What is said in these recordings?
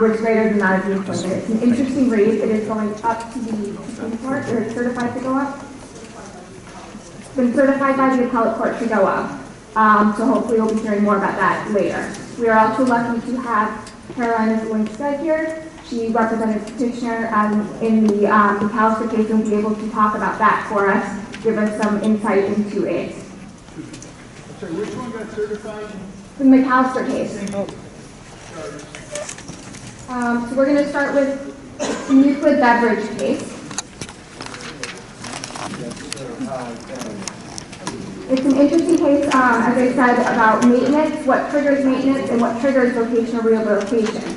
was greater than that of the employment. It's an interesting read. It is going up to the Supreme Court, or it's certified to go up. It's been certified by the appellate court to go up. So hopefully we'll be hearing more about that later. We are also lucky to have Carolina Winstead here. She represented the petitioner in the McAllister case and will be able to talk about that for us, give us some insight into it. Sorry, which one got certified? The McAllister case. So we're going to start with the Euclid Beverage case. It's an interesting case, as I said, about maintenance, what triggers maintenance, and what triggers vocational rehabilitation.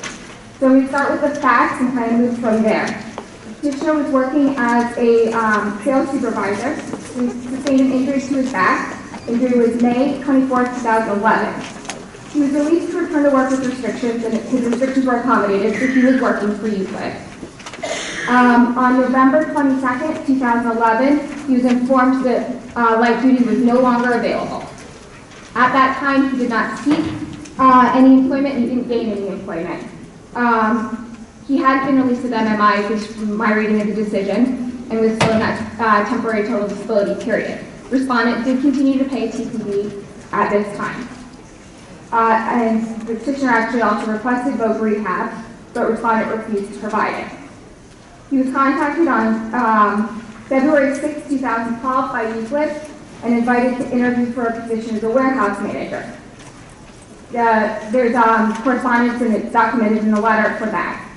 So we start with the facts and kind of move from there. The petitioner was working as a sales supervisor. He sustained an injury to his back. Injury was May 24, 2011. He was released to return to work with restrictions, and his restrictions were accommodated, so he was working for Euclid. On November 22nd, 2011, he was informed that light duty was no longer available. At that time, he did not seek any employment and he didn't gain any employment. He had been released with MMI, which from my reading of the decision, and was still in that temporary total disability period. Respondent did continue to pay TPD at this time. And the petitioner actually also requested voc rehab, but respondent refused to provide it. He was contacted on February 6, 2012 by Euclid and invited to interview for a position as a warehouse manager. There's correspondence and it's documented in the letter for that.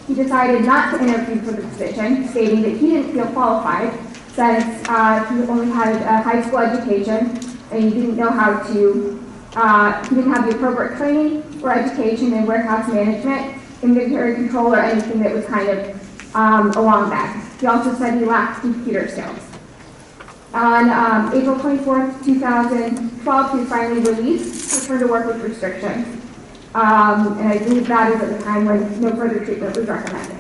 He decided not to interview for the position, stating that he didn't feel qualified since he only had a high school education and he didn't know how to, he didn't have the appropriate training or education in warehouse management, inventory control, or anything that was kind of along that. He also said he lacked computer skills. On April 24, 2012, he was finally released to return to work with restrictions. And I believe that is at the time when no further treatment was recommended.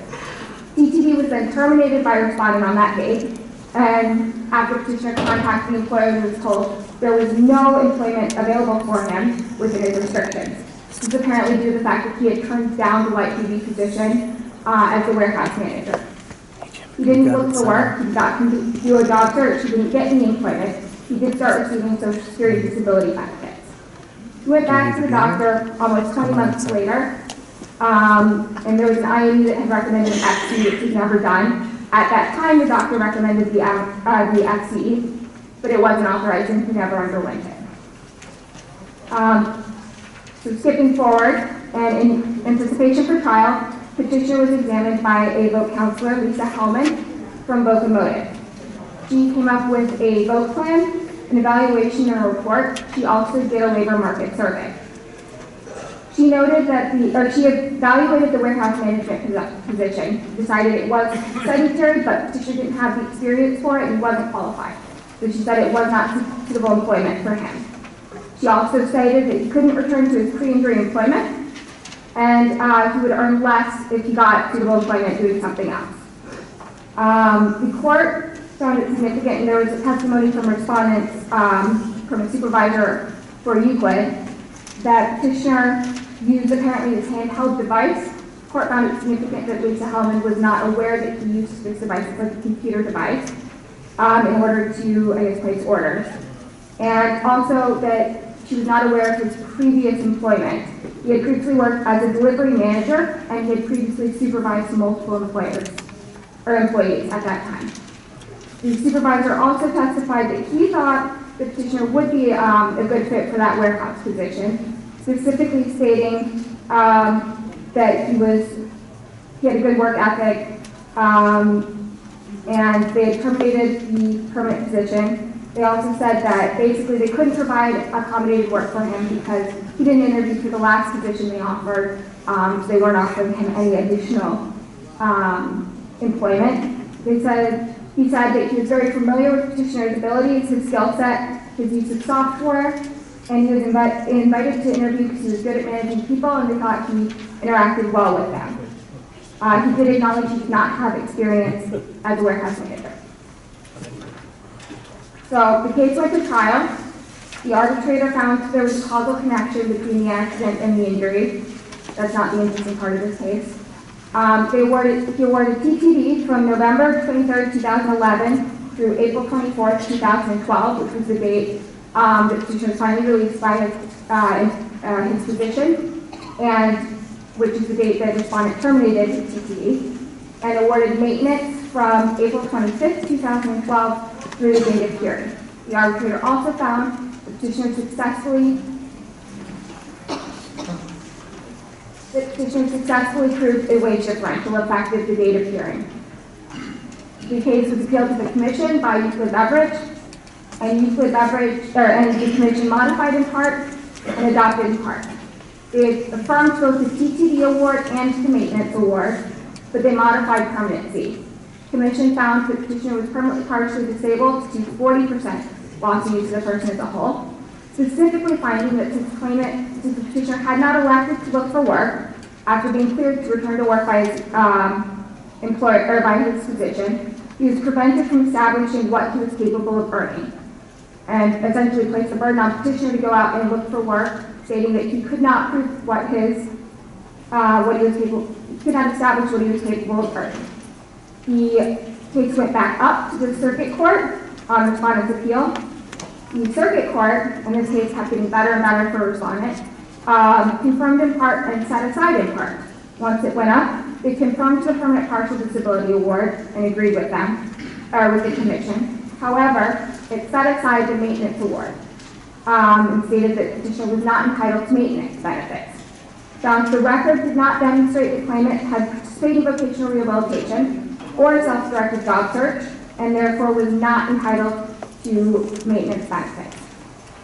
CTD was then terminated by respondent on that date, and after petitioner contacted the employer, he was told there was no employment available for him within his restrictions. This is apparently due to the fact that he had turned down the light duty position as a warehouse manager. He didn't look for work, he did not do a job search, he didn't get any employment. He did start receiving Social Security disability benefits. He went back to the doctor almost 20 months later, and there was an IME that had recommended an FCE, which was never done. At that time, the doctor recommended the FCE, but it wasn't authorized and he never underwent it. So skipping forward, and in anticipation for trial, petitioner was examined by a voc counselor, Lisa Hellman, from Voc and Motive. She came up with a voc plan, an evaluation, and a report. She also did a labor market survey. She noted that she evaluated the warehouse management position, decided it was sedentary, but petitioner didn't have the experience for it and wasn't qualified. So she said it was not suitable employment for him. She also stated that he couldn't return to his pre-injury employment, and he would earn less if he got suitable employment doing something else. The court found it significant, and there was a testimony from respondents, from a supervisor for Euclid, that petitioner used apparently his handheld device. The court found it significant that Lisa Hellman was not aware that he used this device as a computer device in order to, I guess, place orders. And also that she was not aware of his previous employment. He had previously worked as a delivery manager, and he had previously supervised multiple employees at that time. The supervisor also testified that he thought the petitioner would be a good fit for that warehouse position, specifically stating that he had a good work ethic, and they had terminated the permanent position. They also said that basically they couldn't provide accommodated work for him because he didn't interview for the last position they offered, so they weren't offering him any additional employment. He said that he was very familiar with petitioner's abilities, his skill set, his use of software, and he was invited to interview because he was good at managing people, and they thought he interacted well with them. He did acknowledge he did not have experience as a warehouse manager. So the case went to trial. The arbitrator found there was a causal connection between the accident and the injury. That's not the interesting part of this case. He awarded TTD from November 23rd, 2011 through April 24th, 2012, which was the date that the petitioner was finally released by his physician, and which is the date that the respondent terminated his TTD, and awarded maintenance from April 25th, 2012 through the date of hearing. The arbitrator also found the petitioner successfully proved a wage differential effective the date of hearing. The case was appealed to the Commission by Euclid Beverage, and the Commission modified in part and adopted in part. They affirmed both the TTD award and the maintenance award, but they modified permanency. The Commission found that the petitioner was permanently partially disabled to 40% loss of use of the person as a whole, specifically finding that since the petitioner had not elected to look for work after being cleared to return to work by his employer or by his physician, he was prevented from establishing what he was capable of earning, and essentially placed the burden on the petitioner to go out and look for work, stating that he could not prove could not establish what he was capable of earning. The case went back up to the circuit court on respondent's appeal. The circuit court, in this case, kept getting better and better for respondent, confirmed in part and set aside in part. Once it went up, it confirmed the permanent partial disability award and agreed with them, with the Commission. However, it set aside the maintenance award and stated that the petitioner was not entitled to maintenance benefits. Found the record did not demonstrate the claimant had participated in vocational rehabilitation or self-directed job search, and therefore was not entitled to maintenance benefits.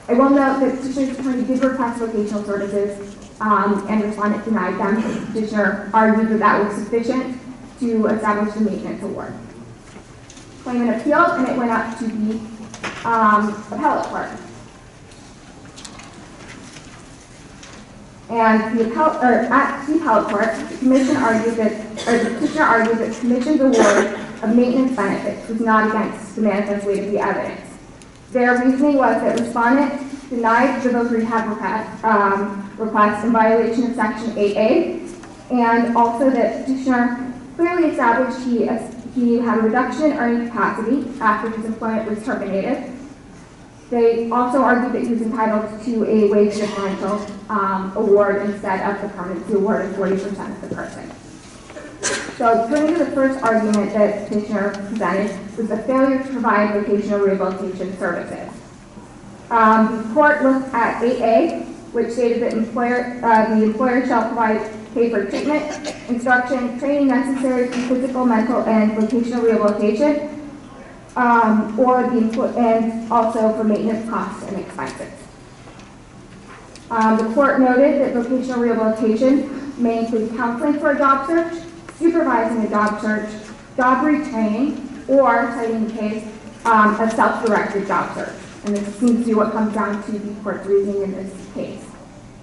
I will note that the petitioner's attorney did request vocational services, and respondent denied them. The petitioner argued that that was sufficient to establish the maintenance award. Claimant appealed, and it went up to the appellate court. And at the appellate court, the Commission argued the petitioner argued that the Commission's award of maintenance benefits was not against the manifest weight of the evidence. Their reasoning was that respondent denied the voc rehab request in violation of Section 8A, and also that the petitioner clearly established he had a reduction in earning capacity after his employment was terminated. They also argued that he was entitled to a wage differential award instead of the permanency award of 40% of the person. So turning to the first argument that the petitioner presented was the failure to provide vocational rehabilitation services. The court looked at 8A, which stated that the employer shall provide pay for treatment, instruction, training necessary for physical, mental, and vocational rehabilitation, and also for maintenance costs and expenses. The court noted that vocational rehabilitation may include counseling for a job search, supervising a job search, job retraining, or, citing the case, a self-directed job search. And this seems to be what comes down to the court's reasoning in this case.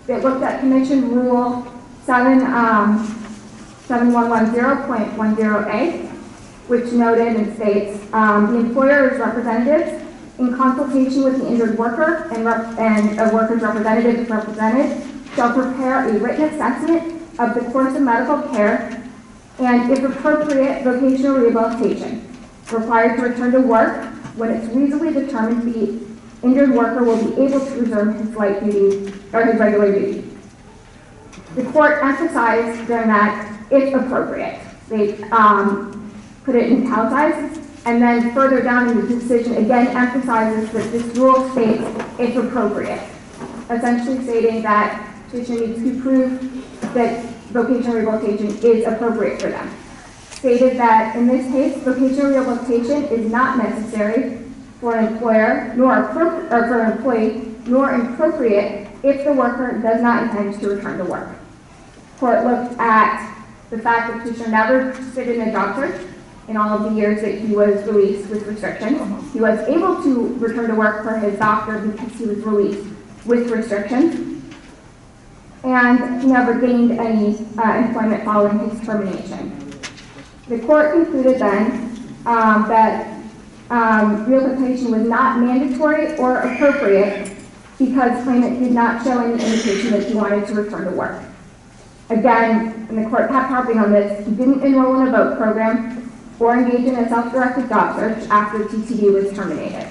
It looked at Commission Rule 7110.10a, which noted and states, the employer's representatives, in consultation with the injured worker and a worker's representative if represented, shall prepare a written assessment of the course of medical care and, if appropriate, vocational rehabilitation required to return to work when it's reasonably determined the injured worker will be able to resume his light duty or his regular duty. The court emphasized during that, if appropriate. They put it in italicized, and then further down in the decision again emphasizes that this rule states if appropriate, essentially stating that petitioner needs to prove that vocational rehabilitation is appropriate for them. Stated that in this case, vocational rehabilitation is not necessary for an employer nor for an employee, nor appropriate if the worker does not intend to return to work. Court looked at the fact that petitioner never participated in a job search in all of the years that he was released with restrictions. He was able to return to work for his doctor because he was released with restrictions, and he never gained any employment following his termination. The court concluded then that rehabilitation was not mandatory or appropriate because claimant did not show any indication that he wanted to return to work. Again, and the court kept harping on this, he didn't enroll in a vote program or engage in a self-directed job search after TTD was terminated.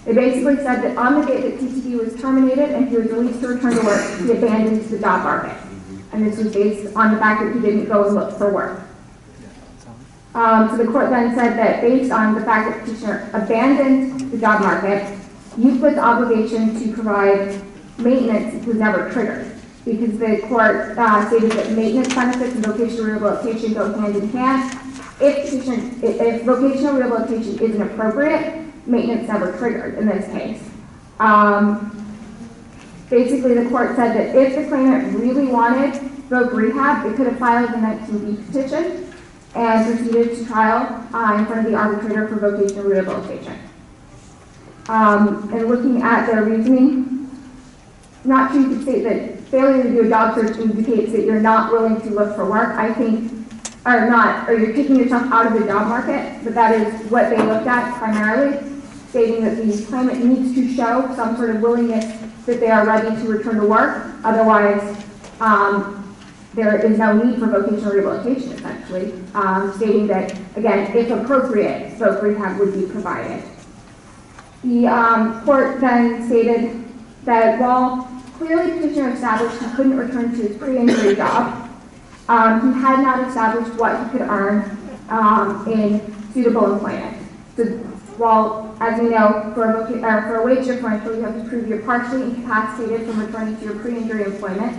It basically said that on the day that TTD was terminated and he was released to return to work, he abandoned the job market. And this was based on the fact that he didn't go and look for work. So the court then said that based on the fact that the petitioner abandoned the job market, Euclid's obligation to provide maintenance was never triggered, because the court stated that maintenance benefits and vocational rehabilitation go hand in hand. If vocational rehabilitation isn't appropriate, maintenance never triggered in this case. Basically, the court said that if the claimant really wanted voc rehab, it could have filed a 19B petition and proceeded to trial in front of the arbitrator for vocational rehabilitation. And looking at their reasoning, not true to state that failure to do a job search indicates that you're not willing to look for work. I think, or you're taking yourself out of the job market, but that is what they looked at primarily, stating that the claimant needs to show some sort of willingness that they are ready to return to work. Otherwise, there is no need for vocational rehabilitation, essentially, stating that, again, if appropriate, voc rehab would be provided. The court then stated that while clearly the petitioner established he couldn't return to his pre-injury job, he had not established what he could earn in suitable employment. So while, as we know, for a wage differential, you have to prove you're partially incapacitated from returning to your pre-injury employment,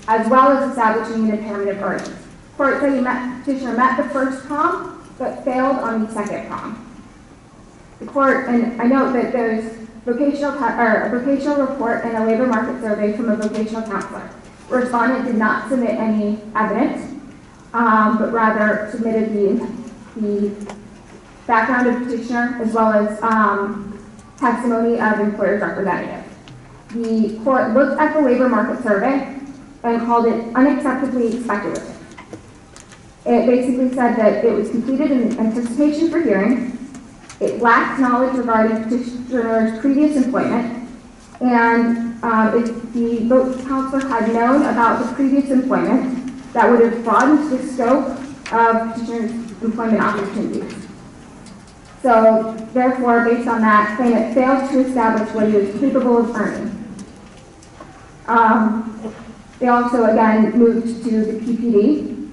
as well as establishing an impairment of earnings. Court said the petitioner met the first prong, but failed on the second prong. The court, and I note that there's a vocational report and a labor market survey from a vocational counselor. The respondent did not submit any evidence, but rather submitted the background of the petitioner as well as testimony of employer's representative. The court looked at the labor market survey and called it unacceptably speculative. It basically said that it was completed in anticipation for hearing, it lacked knowledge regarding petitioner's previous employment, and if the vote counselor had known about the previous employment, that would have broadened the scope of petitioner's employment opportunities. So, therefore, based on that, claimant failed to establish what he was capable of earning. They also, again, moved to the PPD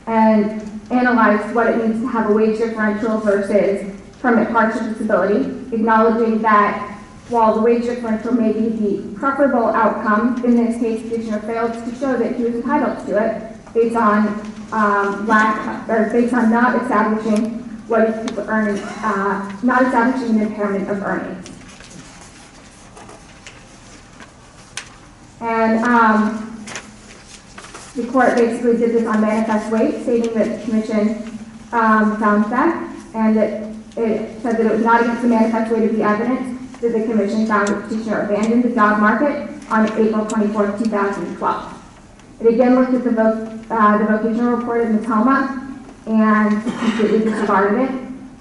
and analyzed what it means to have a wage differential versus permanent partial disability, acknowledging that while the wage differential may be the preferable outcome, in this case, the petitioner failed to show that he was entitled to it based on based on not establishing what is capable of earning, not establishing an impairment of earnings. And the court basically did this on manifest weight, stating that the commission found that, and that it said that it was not against the manifest weight of the evidence that the commission found the petitioner abandoned the job market on April 24, 2012. It again looked at the vocational report of Ms. Homa and completely disregarded it,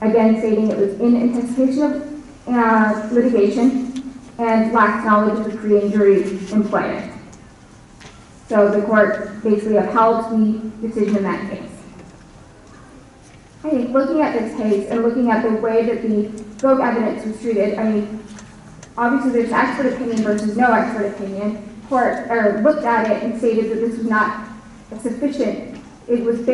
again stating it was in anticipation of litigation and lacked knowledge of the pre-injury employment. So the court basically upheld the decision in that case. I think looking at this case and looking at the way that the voc evidence was treated, I mean, obviously there's expert opinion versus no expert opinion. Court looked at it and stated that this was not sufficient. It was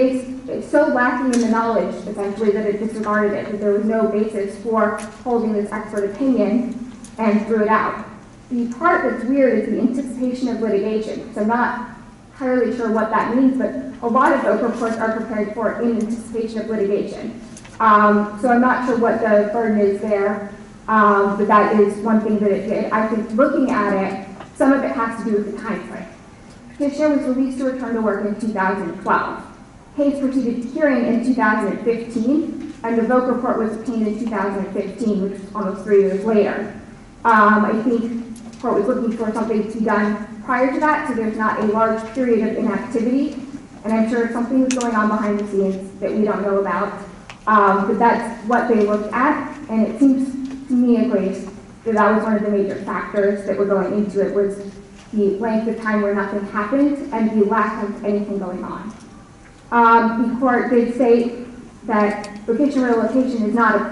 so lacking in the knowledge, essentially, that it disregarded it, that there was no basis for holding this expert opinion and threw it out. The part that's weird is the anticipation of litigation. So I'm not entirely sure what that means, but a lot of voc reports are prepared for in anticipation of litigation. So I'm not sure what the burden is there, but that is one thing that it did. I think looking at it, some of it has to do with the time frame. Petitioner was released to return to work in 2012. Case proceeded to hearing in 2015, and the voc report was obtained in 2015, which was almost 3 years later. I think the court was looking for something to be done prior to that, so there's not a large period of inactivity, and I'm sure something was going on behind the scenes that we don't know about. But that's what they looked at, and it seems to me at least that that was one of the major factors that were going into it, was the length of time where nothing happened, and the lack of anything going on. The court did say that vocational relocation is not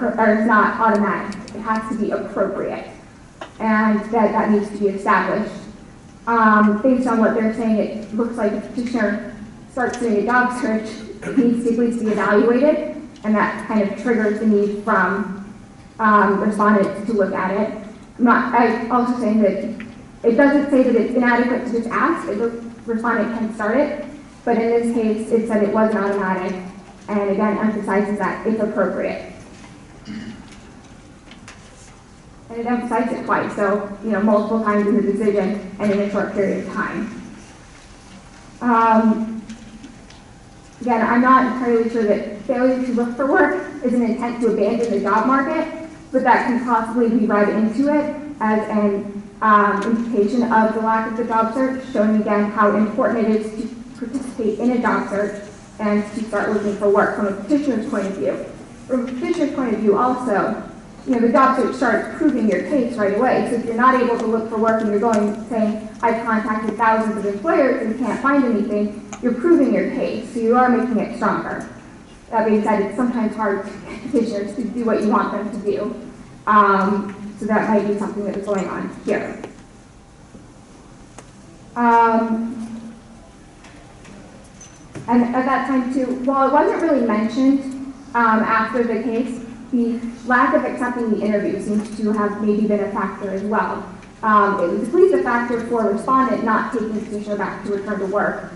automatic. It has to be appropriate, and that needs to be established. Based on what they're saying, it looks like if a petitioner starts doing a job search, it needs to at least be evaluated, and that kind of triggers the need from respondents to look at it. I'm also saying that it doesn't say that it's inadequate to just ask. The respondent can start it, but in this case, it said it wasn't automatic, and again, emphasizes that it's appropriate. And it emphasized it twice, so, multiple times in the decision and in a short period of time. Again, I'm not entirely sure that failure to look for work is an intent to abandon the job market, but that can possibly be read into it as an implication of the lack of the job search, showing again how important it is to participate in a job search and to start looking for work from a petitioner's point of view. From a petitioner's point of view also, the job search starts proving your case right away. So if you're not able to look for work and you're going saying, I've contacted thousands of employers and can't find anything, you're proving your case, so you are making it stronger. That being said, it's sometimes hard for petitioners to do what you want them to do. So that might be something that was going on here. And at that time too, while it wasn't really mentioned after the case, the lack of accepting the interview seems to have maybe been a factor as well. It was at least a factor for a respondent not taking the petitioner back to return to work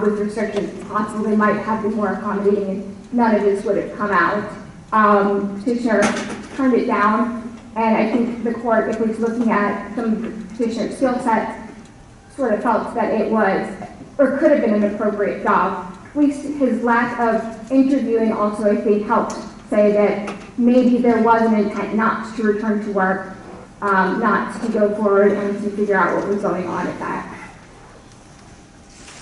with restrictions. It's possible they might have been more accommodating and none of this would have come out. Petitioner turned it down, and I think the court, if it's looking at some of the petitioner's skill sets, sort of felt that it was, or could have been an appropriate job. At least his lack of interviewing also, I think, helped say that maybe there was an intent not to return to work, not to go forward and to figure out what was going on at that.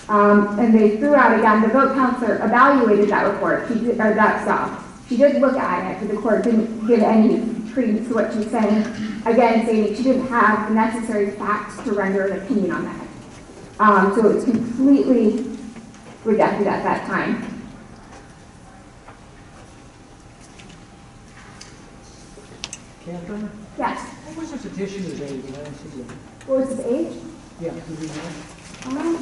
And they threw out again, the vote counselor evaluated that report, that stuff. She did look at it, but the court didn't give any credence to what she's saying. Again, saying she didn't have the necessary facts to render an opinion on that. So it was completely rejected at that time. Catherine? Yes. What was the petitioner's age? I don't see it. What was his age? Yeah, do we know?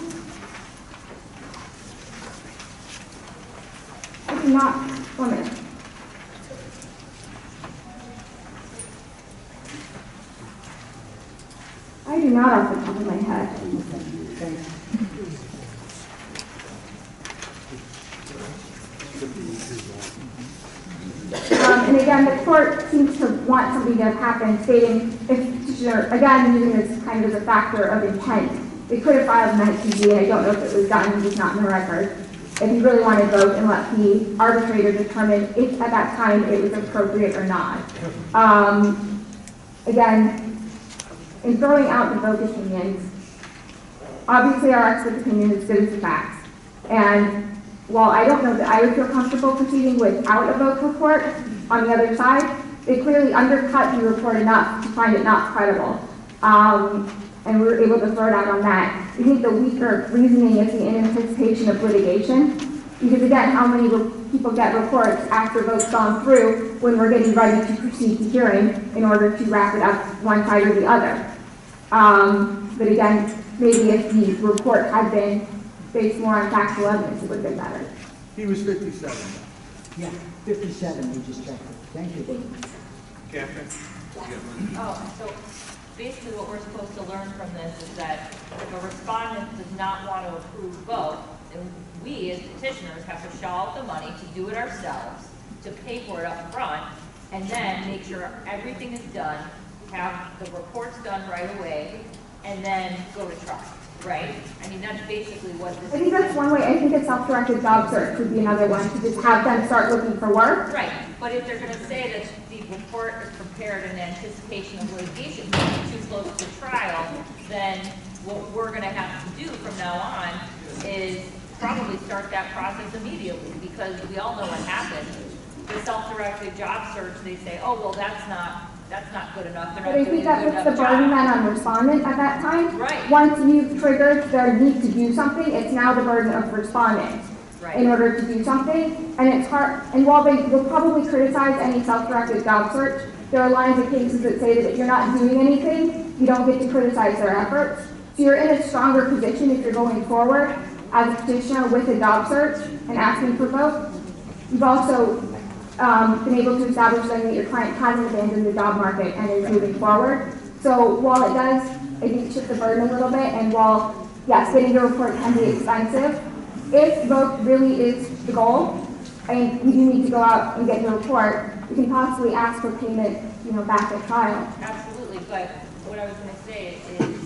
I do not. 1 minute. I do not off the top of my head. Thanks. And again, the court seems to want something to happen, stating if petitioner, again, using this kind of as a factor of intent, they could have filed an ITG, and I don't know if it was done, it's just not in the record. If you really want to vote and let the arbitrator determine if at that time it was appropriate or not. Again, in throwing out the vote opinions, obviously our expert opinion is good as the facts. And while I don't know that I would feel comfortable proceeding without a vote report, on the other side, they clearly undercut the report enough to find it not credible. And we were able to throw it out on that. I think the weaker reasoning is the in anticipation of litigation. Because again, how many people get reports after votes gone through when we're getting ready to proceed to hearing in order to wrap it up one side or the other. But again, maybe if the report had been based more on factual evidence, it would have been better. He was 57. Yeah, 57, we just checked it. Thank you. Catherine? Oh, so basically what we're supposed to learn from this is that if a respondent does not want to approve vote, then we as petitioners have to shell out the money to do it ourselves, to pay for it up front, and then make sure everything is done, have the reports done right away, and then go to trial, right? I mean, that's basically what this is. I think that's one way. I think a self-directed job search would be another one, to just have them start looking for work. Right, but if they're going to say that the report is prepared in anticipation of litigation, too close to trial, then what we're going to have to do from now on is probably start that process immediately, because we all know what happened. The self-directed job search, they say, oh, well, that's not that's not good enough, they're But not I doing think a that good puts the enough burden job. then on respondent at that time. Right. Once you've triggered their need to do something, it's now the burden of respondent in Right, order to do something. And it's hard, and while they will probably criticize any self-directed job search, there are lines of cases that say that if you're not doing anything, you don't get to criticize their efforts. So you're in a stronger position if you're going forward as a petitioner with a job search and asking for vote. You've also been able to establish then that your client hasn't abandoned the job market and is moving forward. So while it does, I think, shift the burden a little bit, and while, yes, getting your report can be expensive, if vote really is the goal, and you do need to go out and get your report, you can possibly ask for payment, back at trial. absolutely, but what I was gonna say is,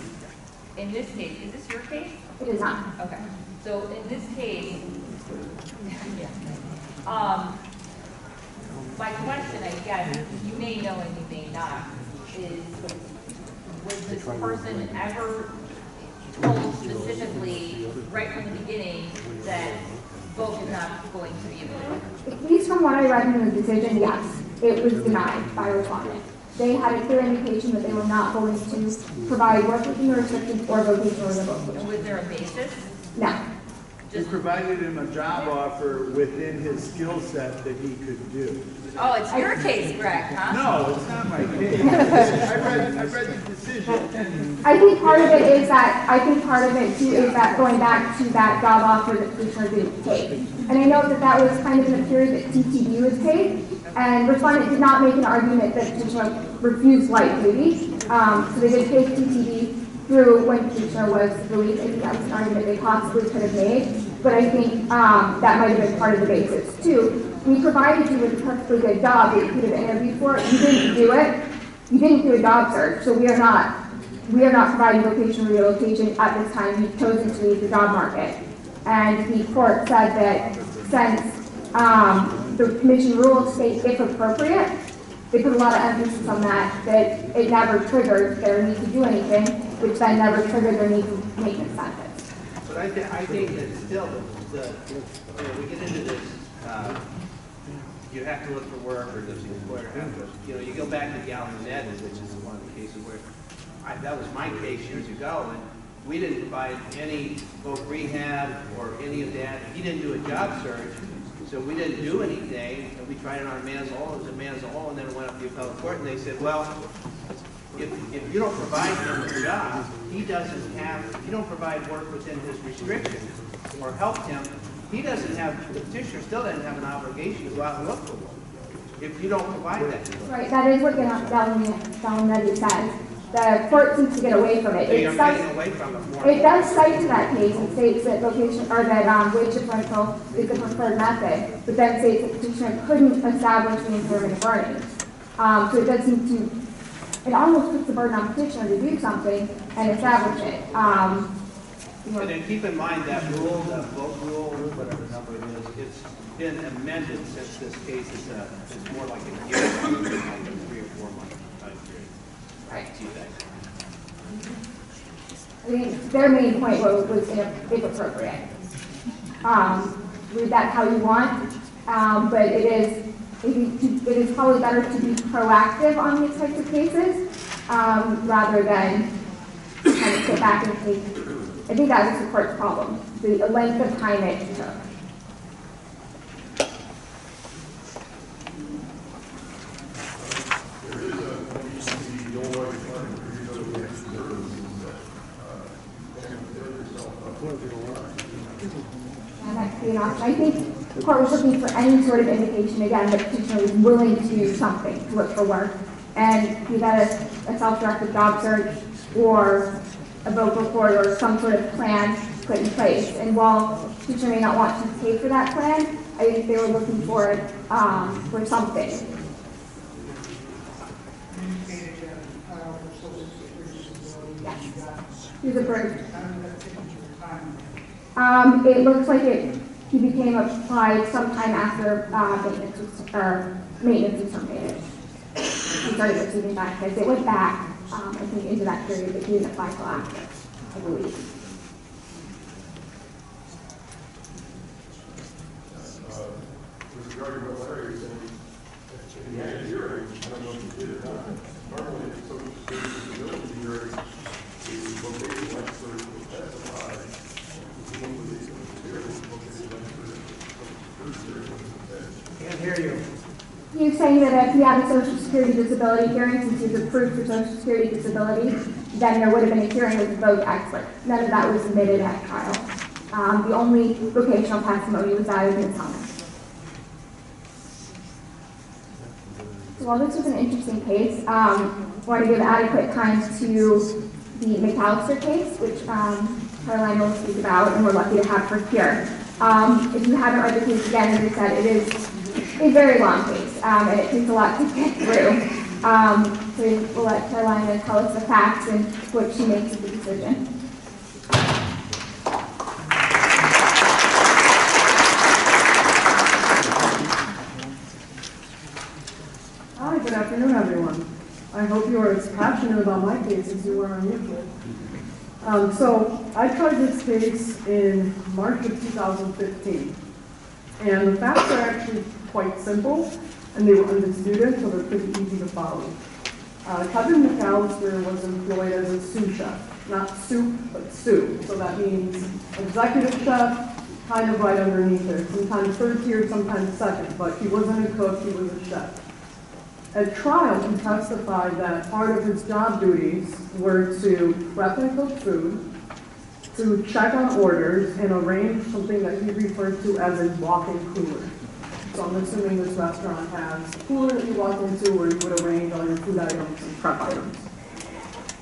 in this case, is this your case? It is not. Okay, so in this case, my question, I guess, you may know and you may not, is, was this person ever told specifically, right from the beginning, that vote is not going to be available? At least from what I read in the decision, yes, it was denied by respondent. They had a clear indication that they were not going to provide work within the restrictions or vocational And rehabilitation. was there a basis? No. We provided him a job offer within his skill set that he could do. Oh, it's your case, Greg, huh? No, it's not my case. I read the decision, and I think part of it too is that going back to that job offer that petitioner didn't take. And I know that was kind of in the period that TTD was paid, and respondent did not make an argument that petitioner refused light duty. So they did pay TTD through when petitioner was released. I think that was an argument they possibly could have made, but I think that might have been part of the basis too. We provided you with a perfectly good job that you could have interviewed for. You didn't do it. You didn't do a job search, so we are not providing vocational rehabilitation at this time. You've chosen to leave the job market. And the court said that since the commission rules state if appropriate, they put a lot of emphasis on that it never triggered their need to do anything, which then never triggered their need to maintenance benefits. But I think that still, we get into this, you have to look for work, or does the employer have to, you go back to Galvin, which is one of the cases where, that was my case years ago, and we didn't provide any voc rehab or any of that. He didn't do a job search, so we didn't do anything, and we tried it on Manzolo, it was a Manzolo, and then it went up to the appellate court, and they said, well, if you don't provide him a job, if you don't provide work within his restrictions or help him, the petitioner still doesn't have an obligation to go out and look for work if you don't provide that. Right, that is what Gallinetti says. The court seems to get away from it. They are getting away from it more. It does cite to that case and states that wage differential is the preferred method, but then states that the petitioner couldn't establish the employment earnings. So it does seem to, it almost puts the burden on the petitioner to do something and establish it. And then keep in mind that rule, the vote rule, whatever number it is, it's been amended since this case is it's more like a year, like a 3 or 4 month time period. Right. See that? I think their main point was if appropriate. Read that how you want, but it is probably better to be proactive on these types of cases rather than kind of sit back and take. I think that was the court's problem, the length of time it took. And that could be enough. I think the court was looking for any sort of indication, again, that the petitioner was willing to do something to look for work. And be that a self-directed job search or a vote report or some sort of plan put in place. And while the petitioner may not want to pay for that plan, I think they were looking for something. Yes. He was approved. It looks like he became applied sometime after maintenance was terminated. He started receiving benefits. It went back, I think, into that period, but he didn't apply till after, I believe. With regard to what Larry was saying, In that hearing, I don't know if you did it or not, normally in social security disability hearing, the vocational expert will testify. One of these hearings, vocational expert. Can't hear you. You're saying that if he had a social security disability hearing, since he was approved for social security disability, then there would have been a hearing with a voc expert. None of that was submitted at trial. The only vocational testimony was that of Ms. Thomas. So while this was an interesting case, I want to give adequate time to the McAllister case, which Caroline will speak about, and we're lucky to have her here. If you haven't read the case again, as I said, it is a very long case, and it takes a lot to get through. So we'll let Caroline tell us the facts and what she makes of the decision. Hi, good afternoon, everyone. I hope you are as passionate about my case as you were on Euclid. So I tried this case in March of 2015, and the facts are actually quite simple, and they were undisputed, so they're pretty easy to follow. Kevin McAllister was employed as a sous chef, not soup, but sous. So that means executive chef, kind of right underneath there. Sometimes third tier, sometimes second, but he wasn't a cook, he was a chef. At trial, he testified that part of his job duties were to prep and cook food, to check on orders, and arrange something that he referred to as a walk-in cooler. So I'm assuming this restaurant has a cooler that you walk into where you would arrange all your food items and prep items.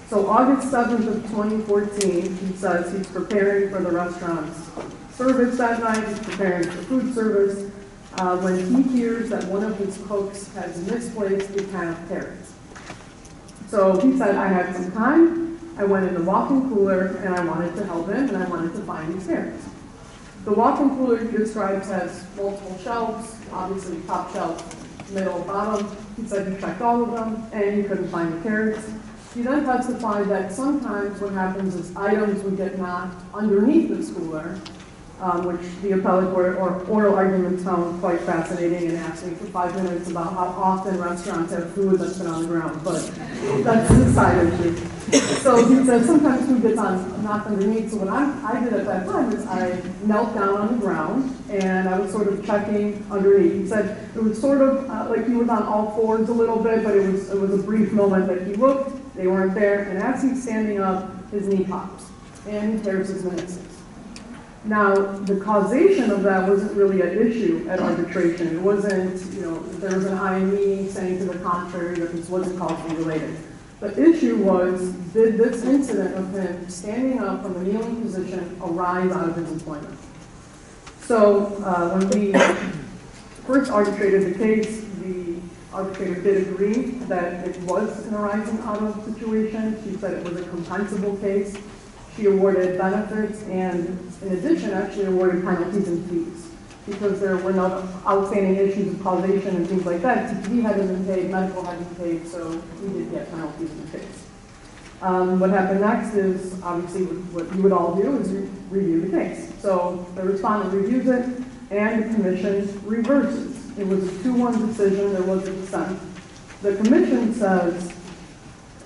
So August 7th of 2014, he says he's preparing for the restaurant's service that night, he's preparing for food service, when he hears that one of his cooks has misplaced a can of carrots. So he said, I had some time, I went in the walk-in cooler, and I wanted to help him, and I wanted to find these carrots. The walk-in cooler he describes has multiple shelves, obviously top shelf, middle, bottom. He said he checked all of them, and he couldn't find the carrots. He then testified that sometimes what happens is items would get knocked underneath this cooler, which the appellate court or oral arguments found quite fascinating, and asked me for 5 minutes about how often restaurants have food that's been on the ground, but that's a side issue. So he said sometimes food gets knocked underneath, so what I did at that time is I knelt down on the ground, and I was sort of checking underneath. He said it was sort of like he was on all fours a little bit, but it was a brief moment that he looked, they weren't there, and as he's standing up, his knee pops, and he tears his meniscus. Now, the causation of that wasn't really an issue at arbitration. It wasn't, there was an IME saying to the contrary that this wasn't causally related. The issue was, did this incident of him standing up from a kneeling position arise out of his employment? So when we first arbitrated the case, the arbitrator did agree that it was an arising out of situation. She said it was a compensable case. She awarded benefits and, in addition, actually awarded penalties and fees because there were no outstanding issues of causation and things like that. TPD hadn't been paid, medical hadn't been paid, so we did get penalties in the case. What happened next is, obviously, what you would all do is review the case. So the respondent reviews it, and the commission reverses. It was a 2-1 decision, there was a dissent. The commission says,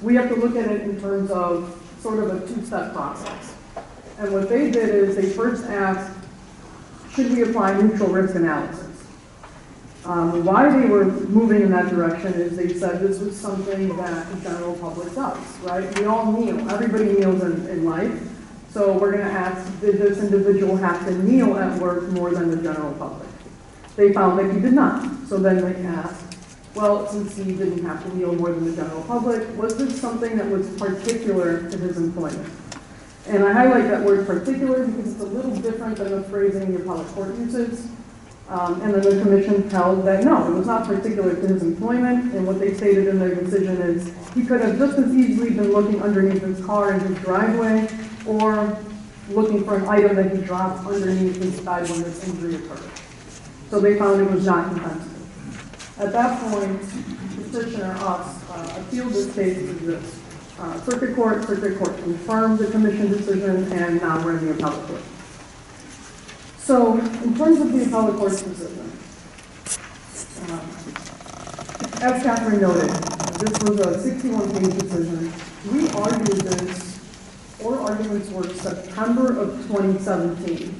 we have to look at it in terms of sort of a 2-step process. And what they did is they first asked, should we apply neutral risk analysis? Why they were moving in that direction is they said this was something that the general public does, right? We all kneel. Everybody kneels in life. So we're going to ask, did this individual have to kneel at work more than the general public? They found that he did not. So then they asked, well, since he didn't have to kneel more than the general public, was this something that was particular to his employment? And I highlight that word particular because it's a little different than the phrasing the appellate court uses. And then the commission held that no, it was not particular to his employment, and what they stated in their decision is he could have just as easily been looking underneath his car in his driveway or looking for an item that he dropped underneath his bed when this injury occurred. So they found it was not compensable. At that point, the petitioner, us, appealed this case to this circuit court. Circuit court confirmed the commission decision, and now we're in the appellate court. So, in terms of the appellate court's decision, as Catherine noted, this was a 61-page decision. We argued this, oral arguments were September of 2017.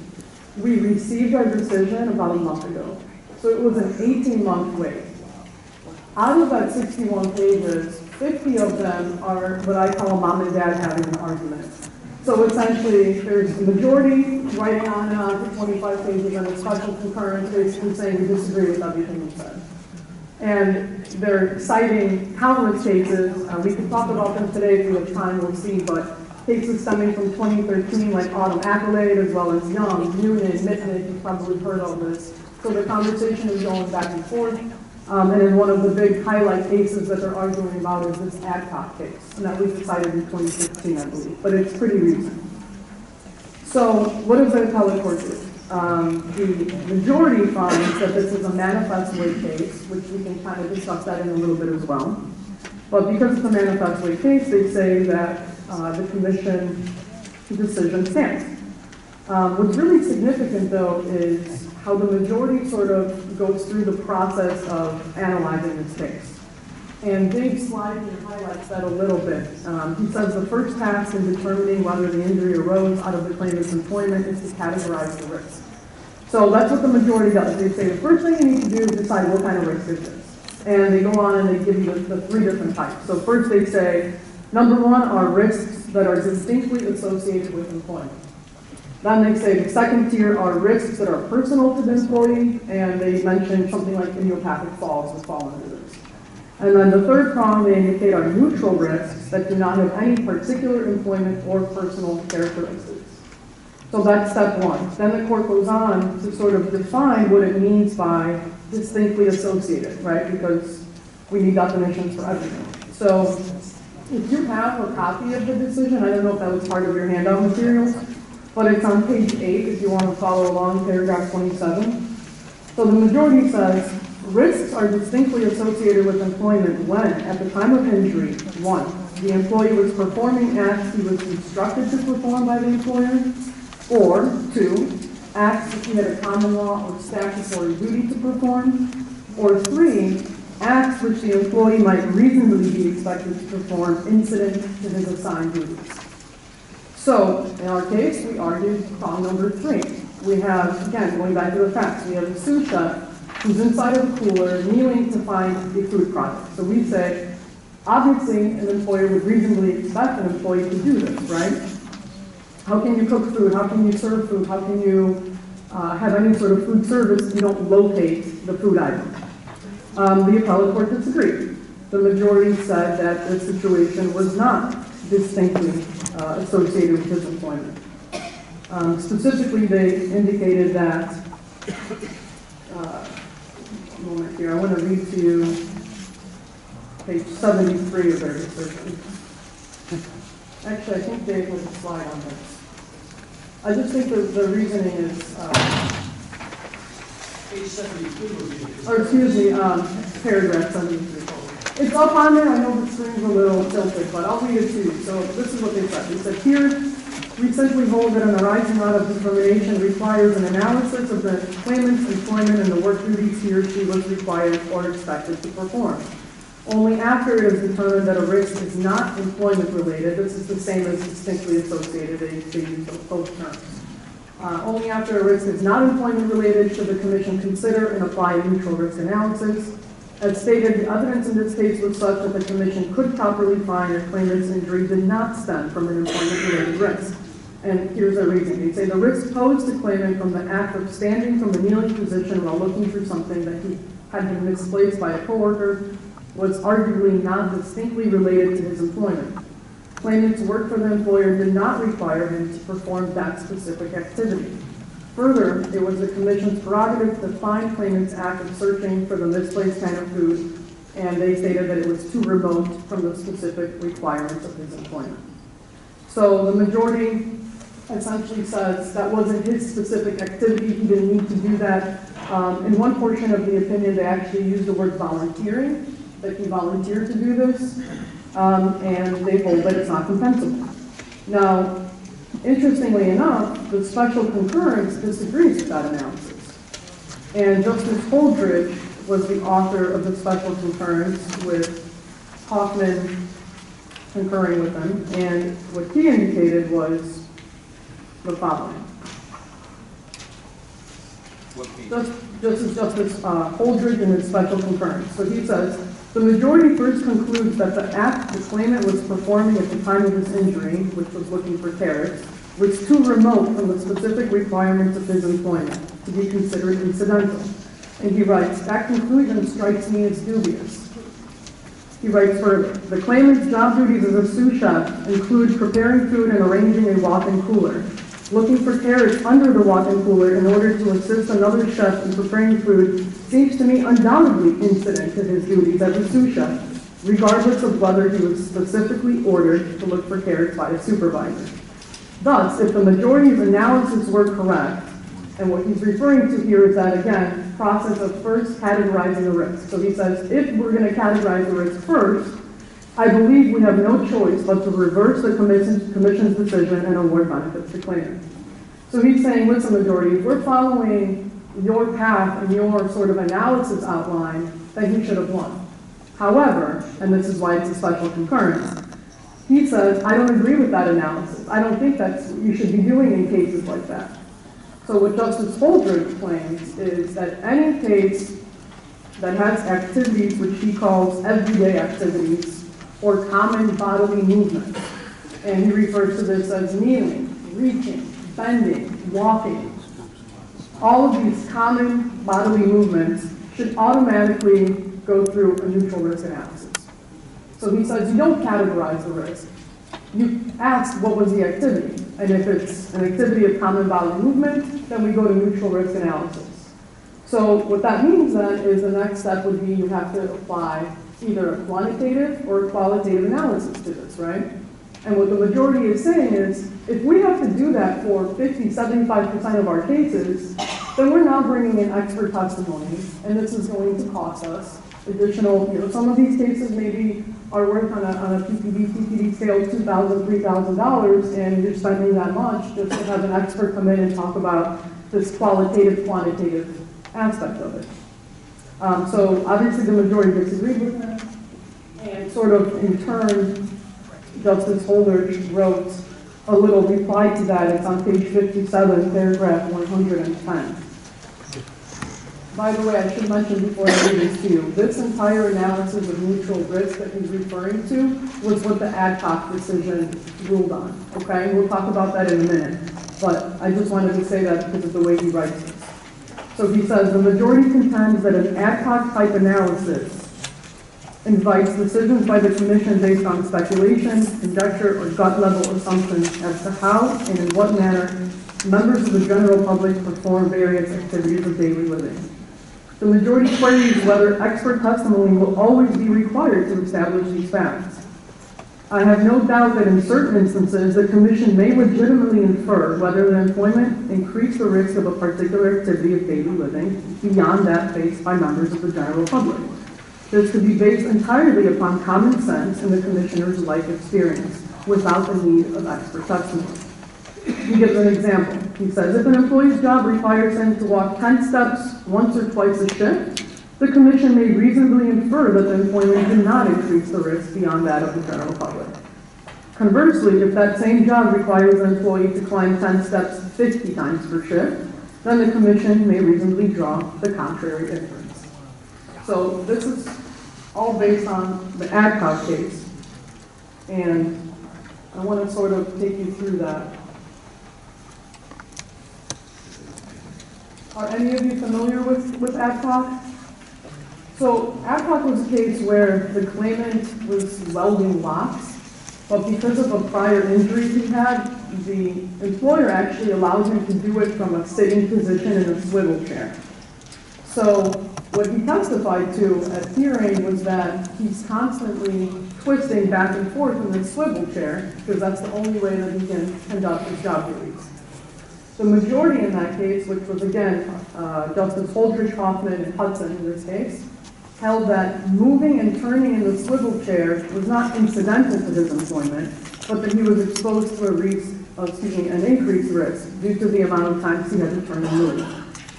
We received our decision about a month ago. So it was an 18-month wait. Out of that 61 pages, 50 of them are what I call mom and dad having an argument. So essentially, there's the majority writing on for 25 pages and a special concurrence basically saying we disagree with everything you said. And they're citing countless cases. We can talk about them today if we have time, we'll see, but cases stemming from 2013 like Autumn Accolade as well as Young, Noonan, Mitnick, you've probably heard of this. So the conversation is going back and forth. And then one of the big highlight cases that they're arguing about is this Adcock case, and that was decided in 2016, I believe, but it's pretty recent. So what does the appellate court do? The majority finds that this is a manifest weight case, which we can kind of discuss that in a little bit as well. But because it's a manifest weight case, they say that the commission decision stands. What's really significant, though, is how the majority sort of goes through the process of analyzing this case. And Dave Slide here highlights that a little bit. He says the first task in determining whether the injury arose out of the claimant's employment is to categorize the risk. So that's what the majority does. They say the first thing you need to do is decide what kind of risk is this. And they go on and they give you the three different types. So first they say, number one are risks that are distinctly associated with employment. Then they say the second tier are risks that are personal to the employee, and they mention something like idiopathic falls would fall under this. And then the third prong they indicate are neutral risks that do not have any particular employment or personal characteristics. So that's step one. Then the court goes on to sort of define what it means by distinctly associated, right? Because we need definitions for everything. So if you have a copy of the decision, I don't know if that was part of your handout materials, but it's on page 8 if you want to follow along, paragraph 27. So the majority says, risks are distinctly associated with employment when, at the time of injury, 1, the employee was performing acts he was instructed to perform by the employer, or 2, acts that he had a common law or statutory duty to perform, or 3, acts which the employee might reasonably be expected to perform incident to his assigned duties. So, in our case, we argued prong number 3. We have, again, going back to the facts, we have a sous chef who's inside of a cooler kneeling to find a food product. So we say, obviously, an employer would reasonably expect an employee to do this, right? How can you cook food? How can you serve food? How can you have any sort of food service if you don't locate the food item? The appellate court disagreed. The majority said that the situation was not distinctly associated with his employment. Specifically, they indicated that, a moment here, I want to read to you page 73 of their decision. Actually, I think Dave has a slide on this. I just think that the reasoning is, Page 72 or excuse me, paragraph 73. It's up on there, I know the screen's a little tilted, but I'll read it to you. So this is what they said. They said, here, we simply hold that an arising out of determination requires an analysis of the claimant's employment and the work duties he or she was required or expected to perform. Only after it is determined that a risk is not employment related, this is the same as distinctly associated, they use both terms. Only after a risk is not employment related should the commission consider and apply a neutral risk analysis. As stated, the evidence in this case was such that the commission could properly find that claimant's injury did not stem from an employment-related risk. And here's their reasoning. They say the risk posed to claimant from the act of standing from a kneeling position while looking for something that he had been misplaced by a coworker was arguably not distinctly related to his employment. Claimant's work for the employer did not require him to perform that specific activity. Further, it was the commission's prerogative to find claimant's act of searching for the misplaced kind of food, and they stated that it was too remote from the specific requirements of his employment. So the majority essentially says that wasn't his specific activity, he didn't need to do that. In one portion of the opinion, they actually used the word volunteering, that he volunteered to do this, and they hold that it's not compensable. Now, interestingly enough, the special concurrence disagrees with that analysis. And Justice Holdridge was the author of the special concurrence, with Hoffman concurring with him, and what he indicated was the following. What page? Justice Holdridge in his special concurrence. So he says, the majority first concludes that the act the claimant was performing at the time of his injury, which was looking for carrots, was too remote from the specific requirements of his employment to be considered incidental. And he writes, that conclusion strikes me as dubious. He writes further, the claimant's job duties as a sous chef include preparing food and arranging a walk-in cooler, looking for carrots under the walk-in cooler in order to assist another chef in preparing food seems to me undoubtedly incident to his duties as a sous chef, regardless of whether he was specifically ordered to look for carrots by a supervisor. Thus, if the majority's analysis were correct, and what he's referring to here is that, again, process of first categorizing the risk. So he says, if we're going to categorize the risk first, I believe we have no choice but to reverse the commission's decision and award benefits to claimant. So he's saying, listen, majority, if we're following your path and your sort of analysis outline, then he should have won. However, and this is why it's a special concurrence, he says, I don't agree with that analysis. I don't think that's what you should be doing in cases like that. So what Justice Holdridge claims is that any case that has activities which he calls everyday activities or common bodily movements, and he refers to this as kneeling, reaching, bending, walking, all of these common bodily movements should automatically go through a neutral risk analysis. So he says you don't categorize the risk. You ask what was the activity, and if it's an activity of common bodily movement, then we go to neutral risk analysis. So what that means then is the next step would be you have to apply either a quantitative or a qualitative analysis to this, right? And what the majority is saying is, if we have to do that for 50, 75% of our cases, then we're now bringing in expert testimony, and this is going to cost us additional, some of these cases maybe are worth on a TPD scale $2,000, $3,000, and you're spending that much just to have an expert come in and talk about this qualitative, quantitative aspect of it. So obviously the majority disagreed with that, and sort of in turn, Justice Holdridge wrote a little reply to that. It's on page 57, paragraph 110. By the way, I should mention before I read this to you, this entire analysis of neutral risk that he's referring to was what the ad hoc decision ruled on, okay? We'll talk about that in a minute, but I just wanted to say that because of the way he writes this. So he says, the majority contends that an ad hoc type analysis invites decisions by the commission based on speculation, conjecture, or gut level assumptions as to how and in what manner members of the general public perform various activities of daily living. The majority queries whether expert testimony will always be required to establish these facts. I have no doubt that in certain instances, the commission may legitimately infer whether the employment increased the risk of a particular activity of daily living beyond that faced by members of the general public. This could be based entirely upon common sense and the commissioner's life experience, without the need of expert testimony. He gives an example. He says, if an employee's job requires him to walk 10 steps once or twice a shift, the commission may reasonably infer that the employment did not increase the risk beyond that of the general public. Conversely, if that same job requires an employee to climb 10 steps 50 times per shift, then the commission may reasonably draw the contrary inference. So this is all based on the ad hoc case, and I want to sort of take you through that. Are any of you familiar with ad hoc? So ad hoc was a case where the claimant was welding locks, but because of a prior injury he had, the employer actually allowed him to do it from a sitting position in a swivel chair. So what he testified to at hearing was that he's constantly twisting back and forth in the swivel chair because that's the only way that he can conduct his job duties. The majority in that case, which was again Justice Holdridge, Hoffman, and Hudson in this case, held that moving and turning in the swivel chair was not incidental to his employment, but that he was exposed to an increased risk due to the amount of times he had to turn and move.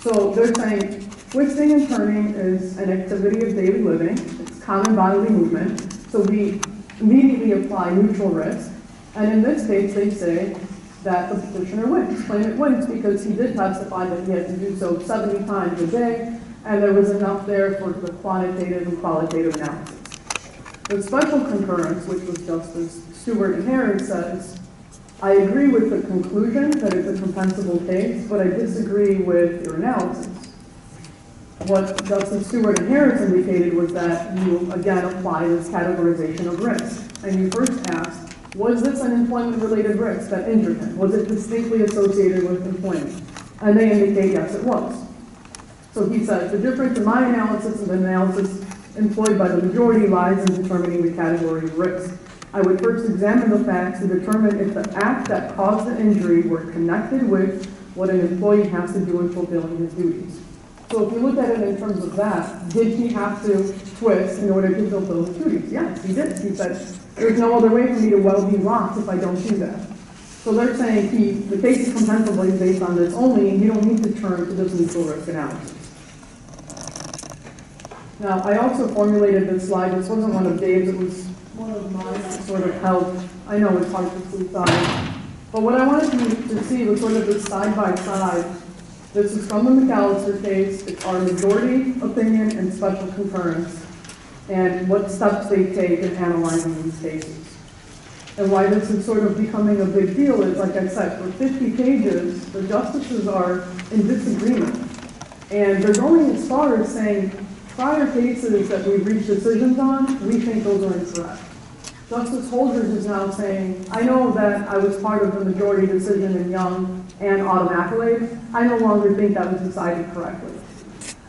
So they're saying twisting and turning is an activity of daily living. It's common bodily movement. So we immediately apply neutral risk. And in this case, they say that the petitioner wins. Claimant wins because he did testify that he had to do so 70 times a day, and there was enough there for the quantitative and qualitative analysis. The special concurrence, which was Justice Stewart and Harris, says, I agree with the conclusion that it's a compensable case, but I disagree with your analysis. What Justice Stewart and Harris indicated was that you, again, apply this categorization of risk. And you first asked, was this an employment-related risk that injured him? Was it distinctly associated with employment? And they indicate, yes, it was. So he says, the difference in my analysis and the analysis employed by the majority lies in determining the category of risk. I would first examine the facts to determine if the act that caused the injury were connected with what an employee has to do in fulfilling his duties. So if you look at it in terms of that, did he have to twist in order to fulfill his duties? Yes, he did. He said, there's no other way for me to weld these rocks if I don't do that. So they're saying the case is compensable based on this only, and you don't need to turn to this neutral risk analysis. Now, I also formulated this slide. This wasn't one of Dave's. It was one of mine that sort of helped. I know it's hard to see sides. But what I wanted to see was sort of this side by side. This is from the McAllister case. It's our majority opinion and special concurrence, and what steps they take in analyzing these cases. And why this is sort of becoming a big deal is, like I said, for 50 pages, the justices are in disagreement. And they're going as far as saying, prior cases that we've reached decisions on, we think those are incorrect. Justice Holdridge is now saying, I know that I was part of the majority decision in Young and Autumn Accolade. I no longer think that was decided correctly.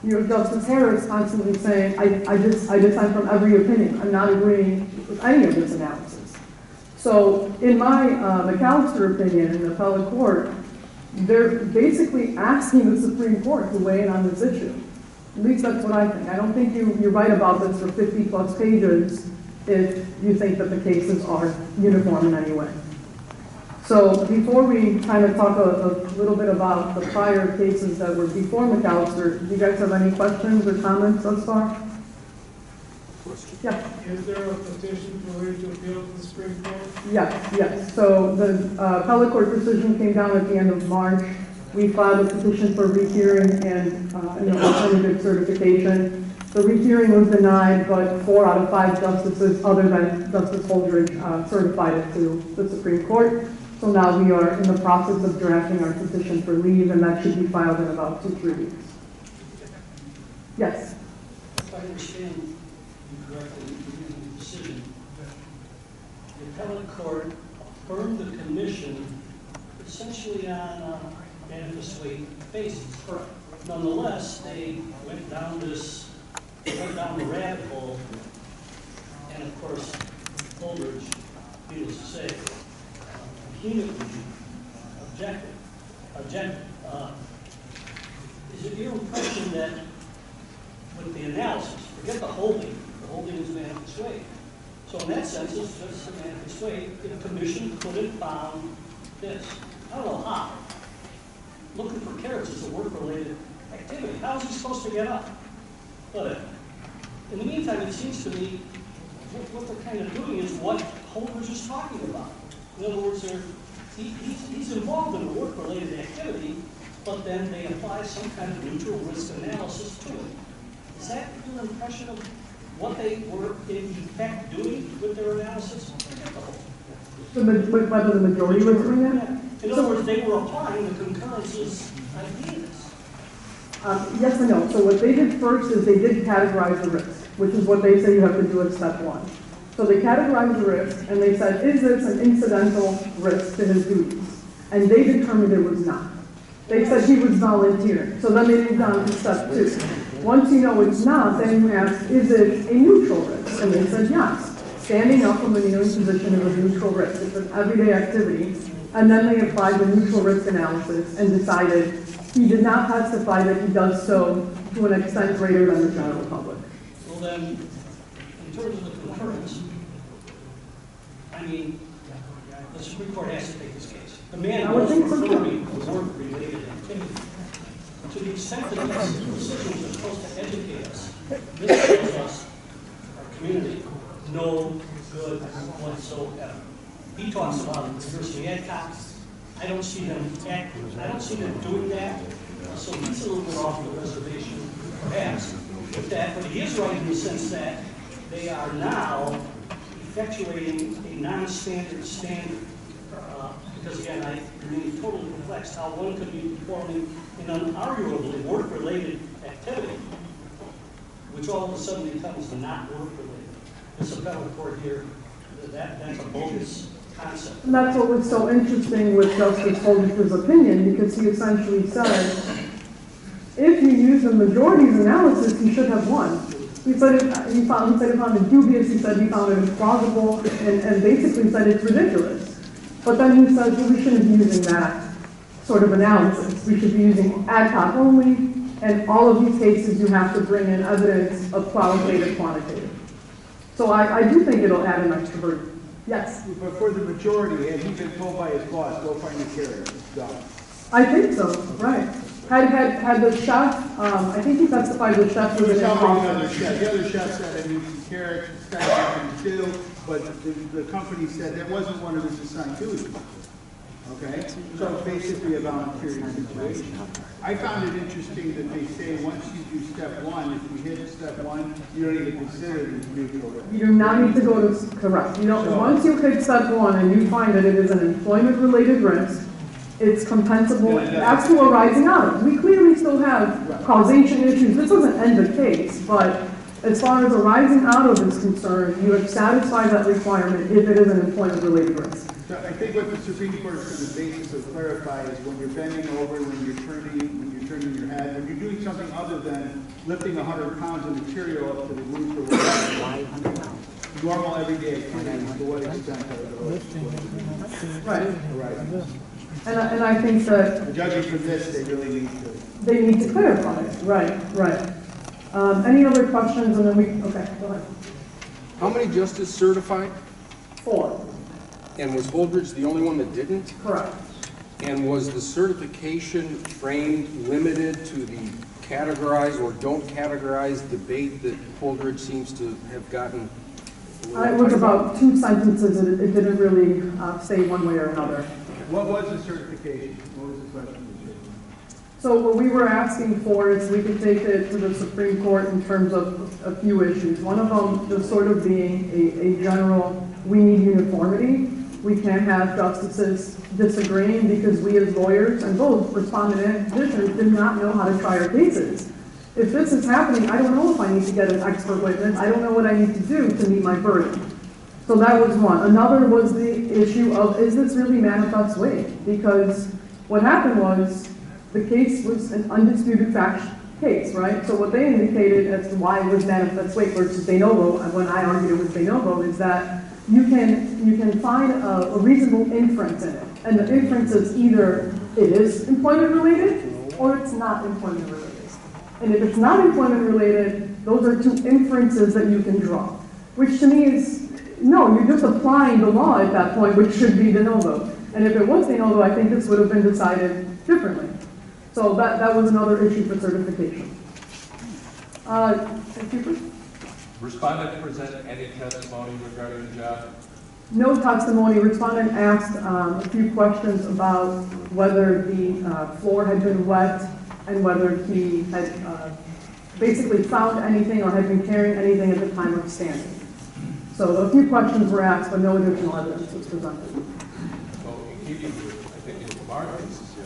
You have Justice Harris constantly saying, I dissent from every opinion. I'm not agreeing with any of this analysis. So in my McAllister opinion in the appellate court, they're basically asking the Supreme Court to weigh in on this issue. At least that's what I think. I don't think you're right about this for 50 plus pages if you think that the cases are uniform in any way. So before we kind of talk a little bit about the prior cases that were before McAllister, do you guys have any questions or comments thus far? Yeah. Is there a petition for leave to appeal to the Supreme Court? Yes. So the appellate court decision came down at the end of March. We filed a petition for rehearing and alternative certification. The rehearing was denied, but 4 out of 5 justices, other than Justice Holdridge, certified it to the Supreme Court. So now we are in the process of drafting our petition for leave, and that should be filed in about 2-3 weeks. Yes? If I understand you correctly, in the decision, the appellate court affirmed the commission essentially on a manifest weight basis. Nonetheless, they went down the rabbit hole, and of course, Holdridge, needless to say, vehemently objected. Is it your impression that with the analysis, forget the holding is manifest weight. So in that sense, it's just a manifest weight. The commission could have found this. I don't know how. Looking for carrots is a work-related activity. How is he supposed to get up? But in the meantime, it seems to me what they're kind of doing is what Holdridge is talking about. In other words, he's involved in a work-related activity, but then they apply some kind of neutral risk analysis to it. Is that your impression of what they were in fact doing with their analysis? Whether the majority was doing that? In other words, they were applying the concurrence's ideas. Yes and no. So what they did first is they did categorize the risk, which is what they say you have to do at step 1. So they categorized the risk, and they said, is this an incidental risk to his duties? And they determined it was not. They said he was volunteering. So then they moved on to step 2. Once you know it's not, then you ask, is it a neutral risk? And they said yes. Standing up from the kneeling position is a neutral risk. It's an everyday activity. And then they applied the neutral risk analysis and decided he did not testify that he does so to an extent greater than the general public. Well then, in terms of the concurrence, I mean, the Supreme Court has to take this case. The man was performing a work-related activity. to the extent that these decisions are supposed to educate us, this gives us, our community, no good whatsoever. He talks about diversity adcots. I don't see them doing that. So he's a little bit off the reservation, perhaps, with that. But he is right in the sense that they are now effectuating a non-standard standard. Because again, I remain totally perplexed how one could be performing an unarguably work-related activity, which all of a sudden becomes not work-related. This appellate court here, that's a bogus concept. And that's what was so interesting with Justice Holdridge's opinion, because he essentially said, if you use the majority's analysis, he should have won. He said he found it dubious, he said he found it implausible, and basically said it's ridiculous. But then he says, well, we shouldn't be using that sort of analysis. We should be using ad hoc only, and all of these cases you have to bring in evidence of qualitative, quantitative. So I do think it'll add an extra burden. Yes? But for the majority, had he been told by his boss, go find a carrier, done. I think so, right. Had the chef, I think he testified the chef was in his office. The other chef said I need some carrots, it's kind of something to do, but the company said that wasn't one of his assigned duties. Okay? So it's basically a volunteering situation. I found it interesting that they say once you do step one, if you hit step one, you don't even consider it as neutral. You do not need to go to, correct. You know, once you hit step one and you find that it is an employment-related risk, it's compensable as to arising out of. We clearly still have causation issues. This doesn't end the case, but as far as arising out of is concerned, you have satisfied that requirement if it is an employment-related risk. So I think what the Supreme Court is going to basically clarify is when you're bending over, when you're turning your head, when you're doing something other than lifting 100 pounds of material up to the roof or whatever, normal everyday activities, to what extent are those? Right. And I think that judging from this, they need to clarify it. Right. Any other questions? And then okay, go ahead. How many justices certified? 4. And was Holdridge the only one that didn't? Correct. And was the certification framed limited to the categorize or don't categorize debate that Holdridge seems to have gotten? It was about 2 sentences, and it didn't really say one way or another. What was the certification? What was the question? So what we were asking for is we could take it to the Supreme Court in terms of a few issues. One of them just sort of being a general, we need uniformity. We can't have justices disagreeing because we as lawyers, and both respondent and petitioners, did not know how to try our cases. If this is happening, I don't know if I need to get an expert witness. I don't know what I need to do to meet my burden. So that was one. Another was the issue of, is this really manifest weight? Because what happened was, the case was an undisputed fact case, right? So what they indicated as to why it was manifest weight versus de novo, when I argued it was de novo, is that you can find a reasonable inference in it. And the inference is either it is employment related or it's not employment related. And if it's not employment related, those are 2 inferences that you can draw. Which to me is, no, you're just applying the law at that point, which should be de novo. And if it was de novo, I think this would have been decided differently. So that was another issue for certification. Respondent present any testimony regarding the job? No testimony. Respondent asked a few questions about whether the floor had been wet and whether he had basically found anything or had been carrying anything at the time of standing. So a few questions were asked, but no additional evidence was presented. So in keeping with, I think, in the cases here,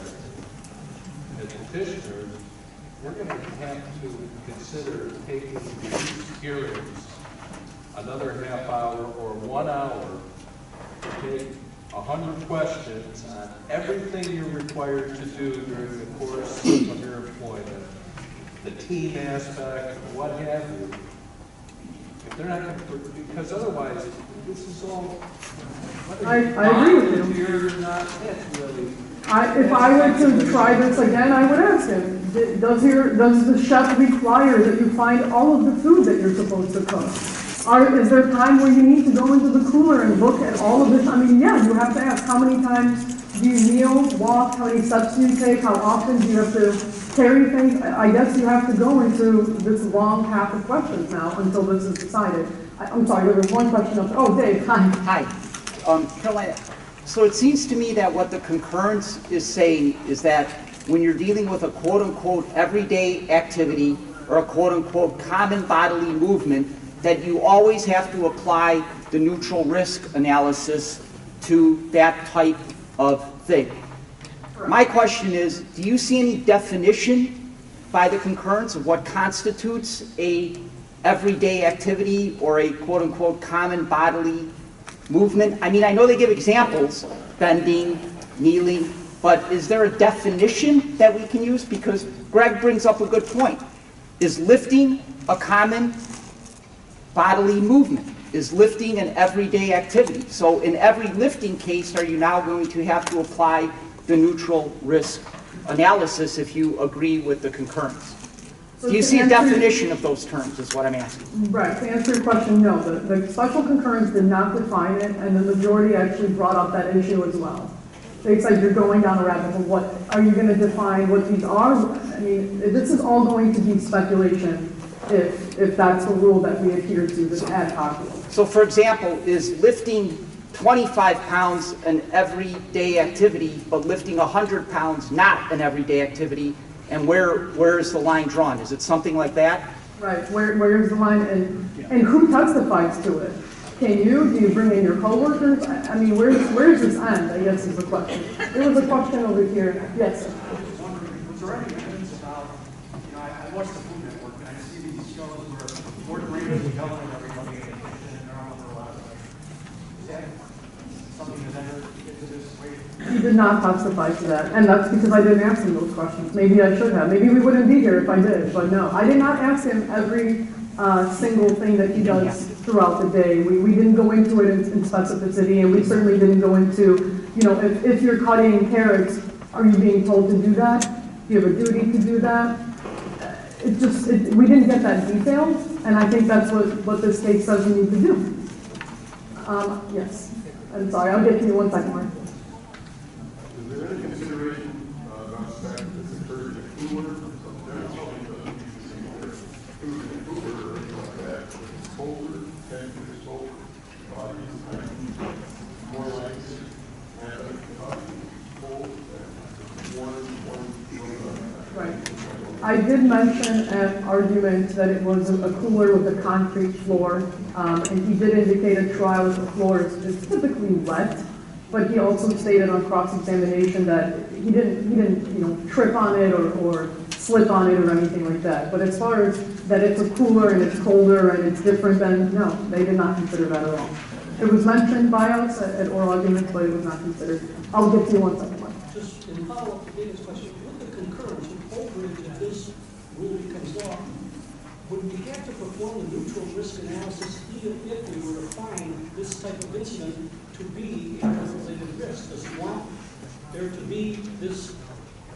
as petitioners, we're going to have to consider taking these hearings another half hour or 1 hour to take 100 questions on everything you're required to do during the course of your employment, the team aspect, what have you. If they're not going to, because otherwise, this is all. I agree with you. You're not really. If I were to try this again, I would ask him, does the chef require that you find all of the food that you're supposed to cook? Is there time where you need to go into the cooler and look at all of this? I mean, yeah, you have to ask how many times Do you kneel, walk, how many steps do you take, how often do you have to carry things? I guess you have to go into this long path of questions now until this is decided. I'm sorry, there was one question up there. Oh, Dave, hi. Hi. Carolina, so it seems to me that what the concurrence is saying is that when you're dealing with a quote-unquote everyday activity or a quote-unquote common bodily movement, that you always have to apply the neutral risk analysis to that type of thing. My question is, do you see any definition by the concurrence of what constitutes a everyday activity or a quote-unquote common bodily movement? I mean, I know they give examples, bending, kneeling, but is there a definition that we can use? Because Greg brings up a good point. Is lifting a common bodily movement? Is lifting an everyday activity? So in every lifting case, are you now going to have to apply the neutral risk analysis if you agree with the concurrence? So do you to see a answer- definition of those terms is what I'm asking. Right, to answer your question, no. The special concurrence did not define it, and the majority actually brought up that issue as well. They said you're going down a rabbit hole. What are you going to define what these are? I mean, this is all going to be speculation if that's the rule that we adhere to, this ad hoc rule. So for example, is lifting 25 pounds an everyday activity, but lifting 100 pounds not an everyday activity? And where is the line drawn? Is it something like that? Right, where is the line, and who testifies to it? Can you? Do you bring in your coworkers? I mean, where's this end, I guess is the question. There was a question over here. Yes, sir. Was there any evidence about, I watched the Food Network, and I see these shows where Gordon Ramsay is yelling at everybody in the kitchen, and they're on the last Is that something that entered into this way? He did not testify to that, and that's because I didn't ask him those questions. Maybe I should have. Maybe we wouldn't be here if I did, but no. I did not ask him every single thing that he does throughout the day. We didn't go into it in specificity, and we certainly didn't go into, if you're cutting carrots, are you being told to do that? Do you have a duty to do that? We didn't get that detail, and I think that's what this case says we need to do. Yes, I'm sorry, I'll get to you one second more. Is there any consideration about the fact that this occurred in a cooler or something? Food in a cooler or anything like that, it's colder, temperature is colder, bodies, more likely, and cold, and warm. Right. I did mention an argument that it was a cooler with a concrete floor, and he did indicate at trial that the floor is typically wet, but he also stated on cross-examination that he didn't trip on it or slip on it or anything like that. But as far as that it's a cooler and it's colder and it's different, then no, they did not consider that at all. It was mentioned by us at oral arguments, but it was not considered. I'll get to you one second more. Just in follow-up to David's question, with the concurrence, with overage, if this rule becomes law, would we have to perform a neutral risk analysis even if we were to find this type of incident to be a related risk? Does it want there to be this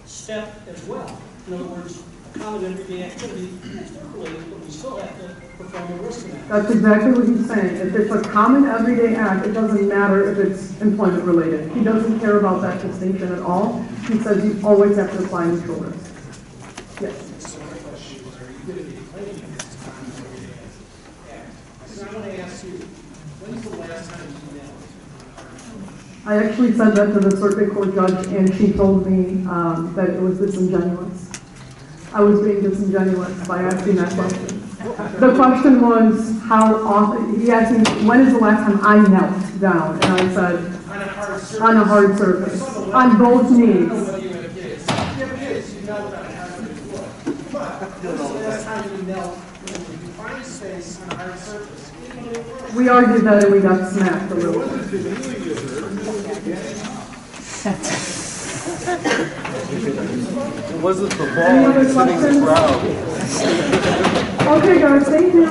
step as well? In other words, a common everyday activity is related, but we still have to perform a risk analysis. That's exactly what he's saying. If it's a common everyday act, it doesn't matter if it's employment related. He doesn't care about that distinction at all. He says you always have to apply neutral risk. Yes. I want to ask you, when's the last time you met? I actually said that to the circuit court judge, and she told me that it was disingenuous. I was being disingenuous by asking that question. The question was how often, he asked me, when is the last time I knelt down? And I said, on a hard surface, on both knees. We argued that and we got smacked a little bit. It wasn't the Any ball, other it was hitting the questions? crowd. Okay, guys, thank you.